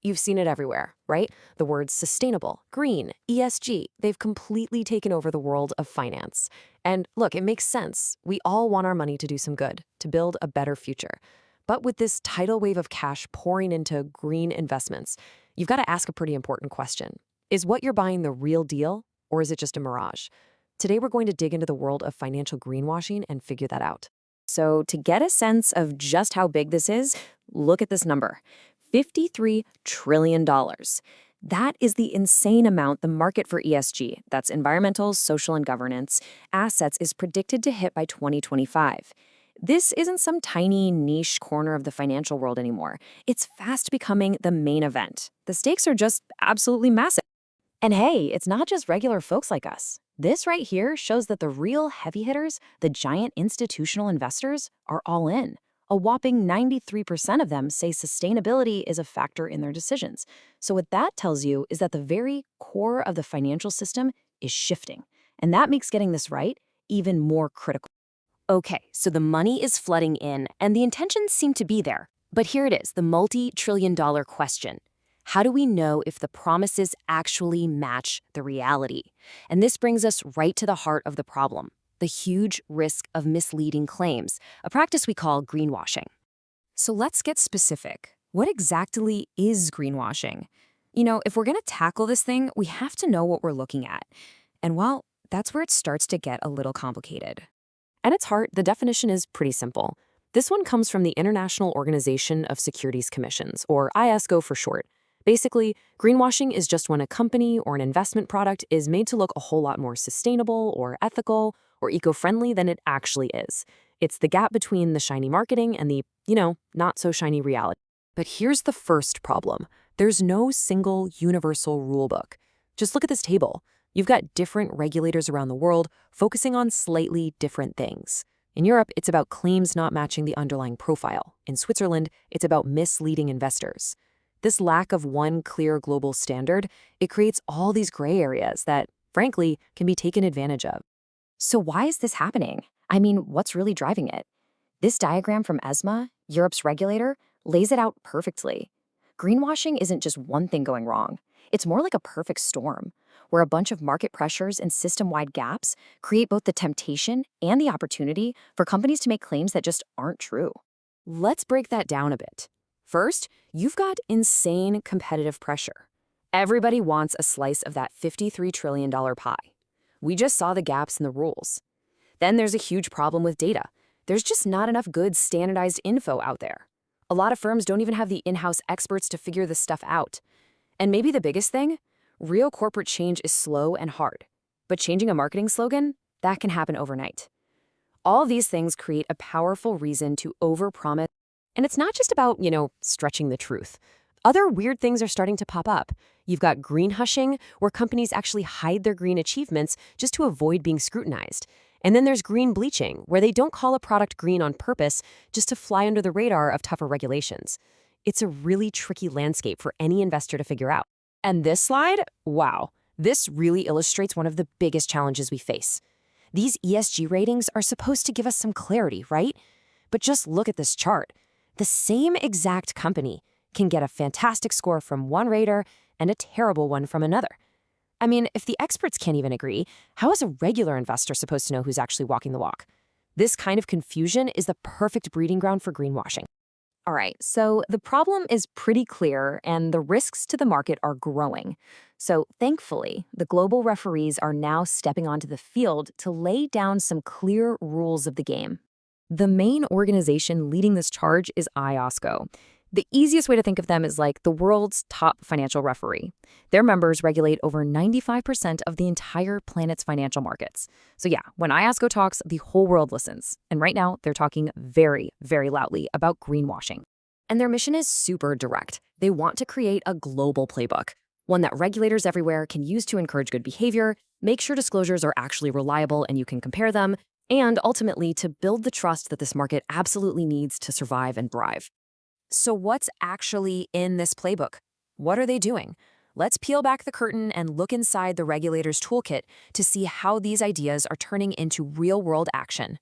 You've seen it everywhere, right? The words sustainable, green, ESG, they've completely taken over the world of finance. And look, it makes sense. We all want our money to do some good, to build a better future. But with this tidal wave of cash pouring into green investments, you've got to ask a pretty important question. Is what you're buying the real deal, or is it just a mirage? Today, we're going to dig into the world of financial greenwashing and figure that out. So to get a sense of just how big this is, look at this number. $53 trillion. That is the insane amount the market for ESG, that's environmental, social, and governance, assets is predicted to hit by 2025. This isn't some tiny niche corner of the financial world anymore. It's fast becoming the main event. The stakes are just absolutely massive. And hey, it's not just regular folks like us. This right here shows that the real heavy hitters, the giant institutional investors, are all in. A whopping 93% of them say sustainability is a factor in their decisions. So what that tells you is that the very core of the financial system is shifting. And that makes getting this right even more critical. Okay, so the money is flooding in, and the intentions seem to be there. But here it is, the multi-trillion-dollar question. How do we know if the promises actually match the reality? And this brings us right to the heart of the problem, the huge risk of misleading claims, a practice we call greenwashing. So let's get specific. What exactly is greenwashing? If we're going to tackle this thing, we have to know what we're looking at. And well, that's where it starts to get a little complicated. At its heart, the definition is pretty simple. This one comes from the International Organization of Securities Commissions, or ISCO for short. Basically, greenwashing is just when a company or an investment product is made to look a whole lot more sustainable or ethical or eco-friendly than it actually is. It's the gap between the shiny marketing and the, not so shiny reality. But here's the first problem. There's no single universal rulebook. Just look at this table. You've got different regulators around the world focusing on slightly different things. In Europe, it's about claims not matching the underlying profile. In Switzerland, it's about misleading investors. This lack of one clear global standard, it creates all these gray areas that, frankly, can be taken advantage of. So why is this happening? I mean, what's really driving it? This diagram from ESMA, Europe's regulator, lays it out perfectly. Greenwashing isn't just one thing going wrong. It's more like a perfect storm, where a bunch of market pressures and system-wide gaps create both the temptation and the opportunity for companies to make claims that just aren't true. Let's break that down a bit. First, you've got insane competitive pressure. Everybody wants a slice of that $53 trillion pie. We just saw the gaps in the rules. Then there's a huge problem with data. There's just not enough good standardized info out there. A lot of firms don't even have the in-house experts to figure this stuff out. And maybe the biggest thing, real corporate change is slow and hard. But changing a marketing slogan, that can happen overnight. All these things create a powerful reason to overpromise. And it's not just about, stretching the truth. Other weird things are starting to pop up. You've got green hushing, where companies actually hide their green achievements just to avoid being scrutinized. And then there's green bleaching, where they don't call a product green on purpose just to fly under the radar of tougher regulations. It's a really tricky landscape for any investor to figure out. And this slide, wow, this really illustrates one of the biggest challenges we face. These ESG ratings are supposed to give us some clarity, right? But just look at this chart. The same exact company can get a fantastic score from one rater and a terrible one from another. I mean, if the experts can't even agree, how is a regular investor supposed to know who's actually walking the walk? This kind of confusion is the perfect breeding ground for greenwashing. All right, so the problem is pretty clear and the risks to the market are growing. So thankfully, the global referees are now stepping onto the field to lay down some clear rules of the game. The main organization leading this charge is IOSCO. The easiest way to think of them is like the world's top financial referee. Their members regulate over 95% of the entire planet's financial markets. So yeah, when IOSCO talks, the whole world listens. And right now, they're talking very, very loudly about greenwashing. And their mission is super direct. They want to create a global playbook, one that regulators everywhere can use to encourage good behavior, make sure disclosures are actually reliable and you can compare them, and ultimately to build the trust that this market absolutely needs to survive and thrive. So what's actually in this playbook? What are they doing? Let's peel back the curtain and look inside the regulator's toolkit to see how these ideas are turning into real-world action.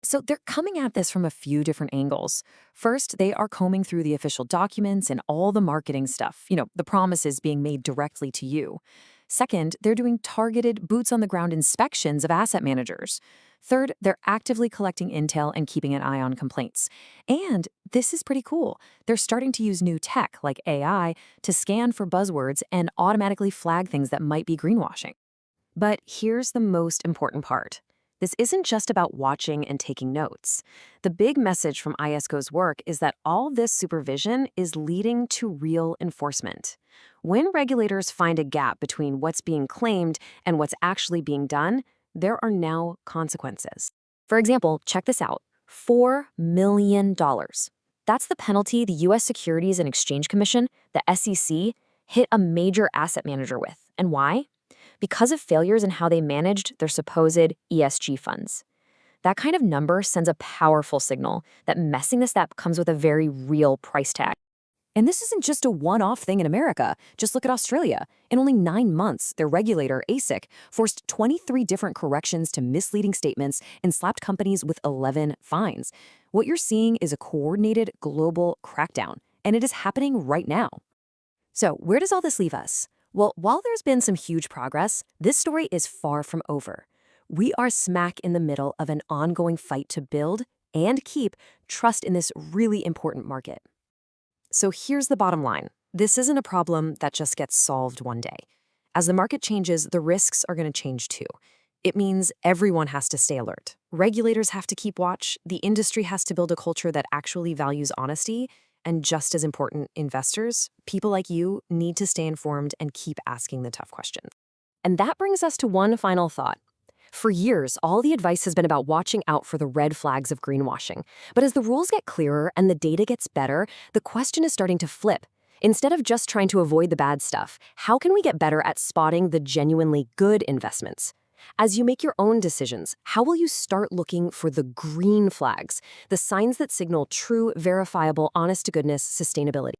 So they're coming at this from a few different angles. First, they are combing through the official documents and all the marketing stuff, the promises being made directly to you. Second, they're doing targeted boots on the ground inspections of asset managers. Third, they're actively collecting intel and keeping an eye on complaints. And this is pretty cool. They're starting to use new tech like AI to scan for buzzwords and automatically flag things that might be greenwashing. But here's the most important part. This isn't just about watching and taking notes. The big message from ISCO's work is that all this supervision is leading to real enforcement. When regulators find a gap between what's being claimed and what's actually being done, there are now consequences. For example, check this out. $4 million. That's the penalty the U.S. Securities and Exchange Commission, the SEC, hit a major asset manager with. And why? Because of failures in how they managed their supposed ESG funds. That kind of number sends a powerful signal that messing this up comes with a very real price tag. And this isn't just a one-off thing in America. Just look at Australia. In only 9 months, their regulator, ASIC, forced 23 different corrections to misleading statements and slapped companies with 11 fines. What you're seeing is a coordinated global crackdown, and it is happening right now. So where does all this leave us? Well, while there's been some huge progress, this story is far from over. We are smack in the middle of an ongoing fight to build and keep trust in this really important market. So here's the bottom line. This isn't a problem that just gets solved one day. As the market changes, the risks are going to change too. It means everyone has to stay alert. Regulators have to keep watch. The industry has to build a culture that actually values honesty. And just as important, investors, people like you, need to stay informed and keep asking the tough questions. And that brings us to one final thought. For years, all the advice has been about watching out for the red flags of greenwashing. But as the rules get clearer and the data gets better, the question is starting to flip. Instead of just trying to avoid the bad stuff, how can we get better at spotting the genuinely good investments? As you make your own decisions, how will you start looking for the green flags, the signs that signal true, verifiable, honest-to-goodness sustainability?